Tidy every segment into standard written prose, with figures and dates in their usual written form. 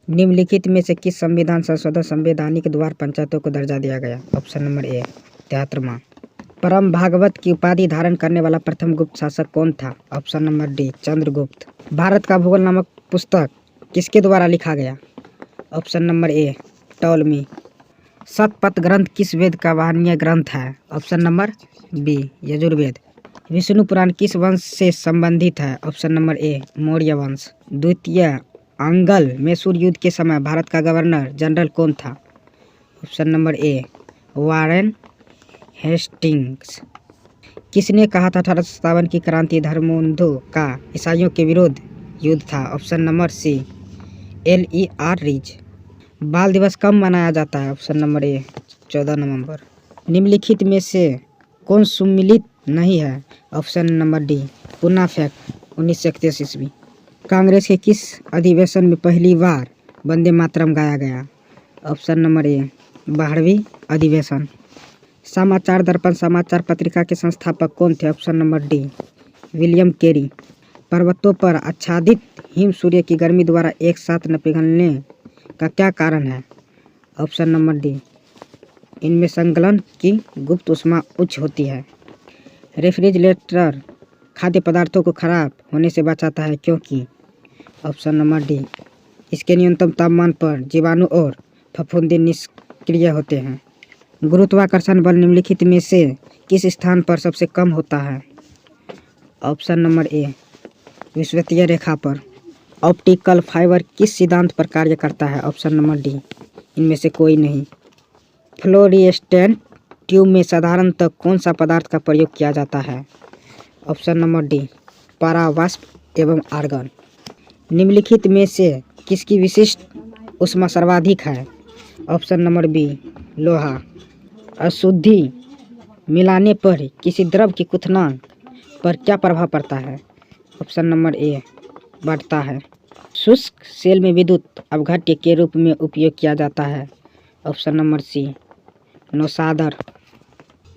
निम्नलिखित में से किस संविधान संशोधन संवैधानिक द्वारा पंचायतों को दर्जा दिया गया? ऑप्शन नंबर ए 73वां। परम भागवत की उपाधि धारण करने वाला प्रथम गुप्त शासक कौन था? Option number D Chandragupta. Bharat का भूगोल नामक पुस्तक किसके द्वारा लिखा गया? Option number A Ptolemy. Shatapatha ग्रंथ किस वेद का वाहनीय ग्रंथ है? Option number B Yajurveda. Vishnu Purana किस वंश से संबंधित है? ऑप्शन नंबर ए मौर्य वंश। द्वितीय आंगल मैसूर युद्ध के समय भारत का गवर्नर जनरल कौन था? ऑप्शन नंबर ए वारेन हेस्टिंग्स। किसने कहा था 1857 की क्रांति धर्मोन्धों का ईसाइयों के विरुद्ध युद्ध था? ऑप्शन नंबर सी LER रीज। बाल दिवस कब मनाया जाता है? ऑप्शन नंबर ए 14 नवंबर। निम्नलिखित में से कौन सुमिलित नहीं है? Option number D Poona pact 1931 ईस्वी। कांग्रेस के किस अधिवेशन में पहली बार वंदे मातरम गाया गया? ऑप्शन नंबर ए 12वीं अधिवेशन। समाचार दर्पण समाचार पत्रिका के संस्थापक कौन थे? Option number D William Carey. पर्वतों पर आच्छादित हिम सूर्य की गर्मी द्वारा एक साथ न पिघलने का क्या कारण है? ऑप्शन नंबर डी इनमें संगलन की गुप्त ऊष्मा उच्च होती है। रेफ्रिजरेटर खाद्य पदार्थों को खराब होने से बचाता है क्योंकि? ऑप्शन नंबर डी इसके न्यूनतम तापमान पर जीवाणु और फफूंदी निष्क्रिय होते हैं। गुरुत्वाकर्षण बल निम्नलिखित में से किस स्थान पर सबसे कम होता है? ऑप्शन नंबर ए विषुवतीय रेखा पर। ऑप्टिकल फाइबर किस सिद्धांत पर कार्य करता है? ऑप्शन नंबर डी इनमें से कोई नहीं। फ्लोरिस्टेंट ट्यूब में साधारणतः कौन सा पदार्थ का प्रयोग किया जाता है? ऑप्शन नंबर डी परावाष्प एवं आर्गन। निम्नलिखित में से किसकी विशिष्ट ऊष्मा सर्वाधिक है? ऑप्शन नंबर बी लोहा। अशुद्धि मिलाने पर किसी द्रव की क्वथनांक पर क्या प्रभाव पड़ता है? ऑप्शन नंबर ए बढ़ता है। शुष्क सेल में विद्युत अपघट्य के रूप में उपयोग किया जाता है। ऑप्शन नंबर सी नौशादर।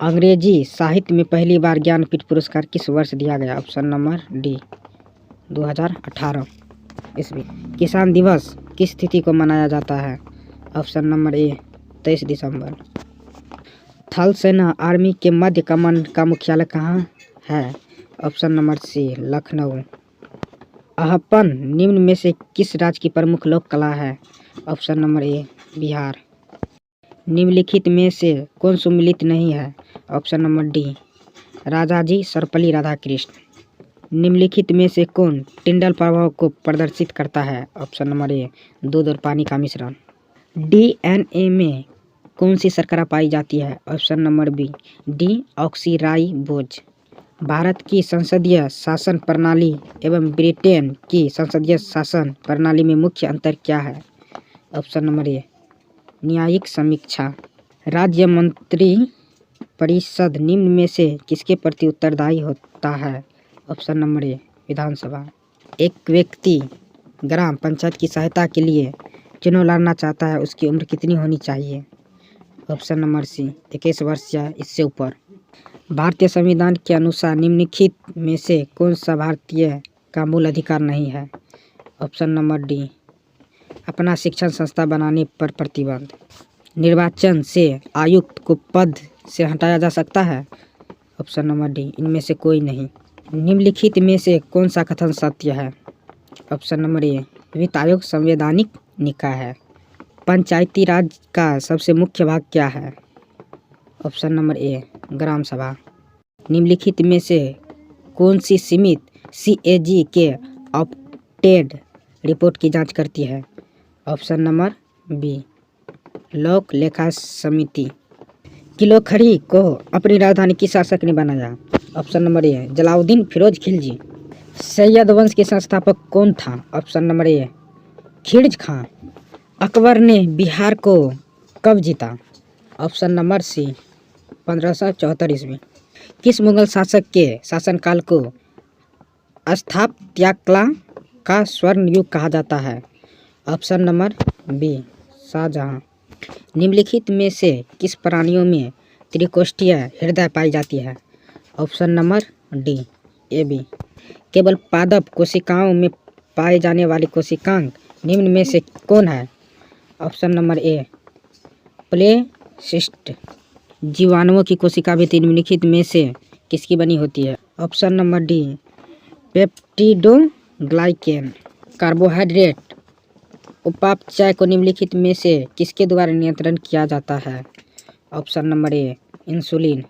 अंग्रेजी साहित्य में पहली बार ज्ञानपीठ पुरस्कार किस वर्ष दिया गया? ऑप्शन नंबर डी 2018 ईस्वी। किसान दिवस किस तिथि को मनाया जाता है? ऑप्शन नंबर ए 23 दिसंबर। थल सेना आर्मी के मध्य कमांड का मुख्यालय कहाँ है? Option number C Lucknow. अहपन निम्न में से किस राज्य की प्रमुख लोक कला है? ऑप्शन नंबर ए बिहार। निम्नलिखित में से कौन सुमिलित नहीं है? Option number D Rajaji Sarvepalli Radhakrishna. निम्नलिखित में से कौन टिंडल प्रभाव को प्रदर्शित करता है? ऑप्शन नंबर ए दूध और पानी का मिश्रण। DNA में कौन सी शर्करा पाई जाती है? Option number B deoxyribose. Bharat की संसदीय शासन प्रणाली एवं ब्रिटेन की संसदीय शासन प्रणाली में मुख्य अंतर क्या है? ऑप्शन नंबर ए न्यायिक समीक्षा। राज्य मंत्री परिषद निम्न में से किसके प्रति उत्तरदायी होता है? ऑप्शन नंबर ए विधानसभा। एक व्यक्ति ग्राम पंचायत की सहायता के लिए चुनाव लड़ना चाहता है, उसकी उम्र कितनी होनी चाहिए? ऑप्शन नंबर सी 21 वर्ष या इससे ऊपर। भारतीय संविधान के अनुसार निम्नलिखित में से कौन सा भारतीय का मूल अधिकार नहीं है? ऑप्शन नंबर डी अपना शिक्षण संस्था बनाने पर प्रतिबंध। निर्वाचन से आयुक्त को पद से हटाया जा सकता है? ऑप्शन नंबर डी इनमें से कोई नहीं। निम्नलिखित में से कौन सा कथन सत्य है? ऑप्शन नंबर ए वित्त आयोग संवैधानिक निकाय है। पंचायती राज का सबसे मुख्य भाग क्या है? ऑप्शन नंबर ए ग्राम सभा। निम्नलिखित में से कौन सी समिति CAG के ऑडिट रिपोर्ट की जांच करती है? ऑप्शन नंबर बी लोक लेखा समिति। किलोखड़ी को अपनी राजधानी किस शासक ने बनाया? Option number A Jalaluddin Firoz Khilji. Sayyid वंश के संस्थापक कौन था? ऑप्शन नंबर ए खिलज खां। अकबर ने बिहार को कब जीता? ऑप्शन नंबर सी 1574 ईस्वी। किस मुगल शासक के शासनकाल को स्थापत्य का स्वर्ण युग कहा जाता है? Option number B Shahjahan. निम्नलिखित में से किस प्राणियों में त्रिकोष्ठीय हृदय पाई जाती है? Option number D AB। केवल पादप कोशिकाओं में पाए जाने वाली कोशिकांग निम्न में से कौन है? ऑप्शन नंबर ए प्लेसिस्ट। जीवाणुओं की कोशिका भी निम्नलिखित में से किसकी बनी होती है? Option number D peptidoglycan. Carbohydrate उपापचय को निम्नलिखित में से किसके द्वारा नियंत्रण किया जाता है? ऑप्शन नंबर ए इंसुलिन।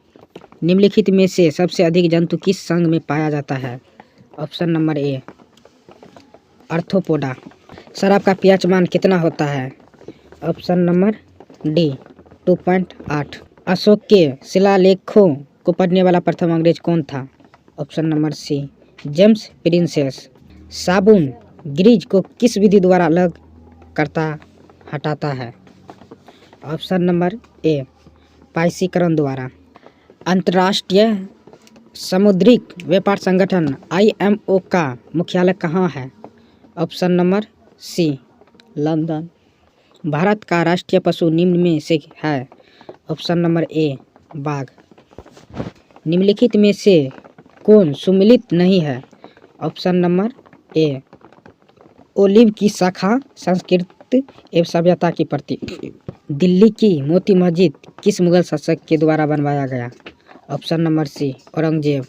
निम्नलिखित में से सबसे अधिक जंतु किस संघ में पाया जाता है? ऑप्शन नंबर ए आर्थ्रोपोडा। शराब का पीएच मान कितना होता है? Option number D 2.8। अशोक के शिलालेखों को पढ़ने वाला प्रथम अंग्रेज कौन था? Option number C James Prinsep. साबुन ग्रीज को किस विधि द्वारा अलग करता हटाता है? ऑप्शन नंबर ए पाइसीकरण द्वारा। अंतर्राष्ट्रीय समुद्रिक व्यापार संगठन IMO का मुख्यालय कहाँ है? Option number C London. Bharat का राष्ट्रीय पशु निम्न में से है? ऑप्शन नंबर ए बाघ। निम्नलिखित में से कौन सुमेलित नहीं है? ऑप्शन नंबर ए ओलिव की शाखा संस्कृति एवं सभ्यता की प्रतीक। दिल्ली की मोती मस्जिद किस मुगल शासक के द्वारा बनवाया गया? Option number C Aurangzeb.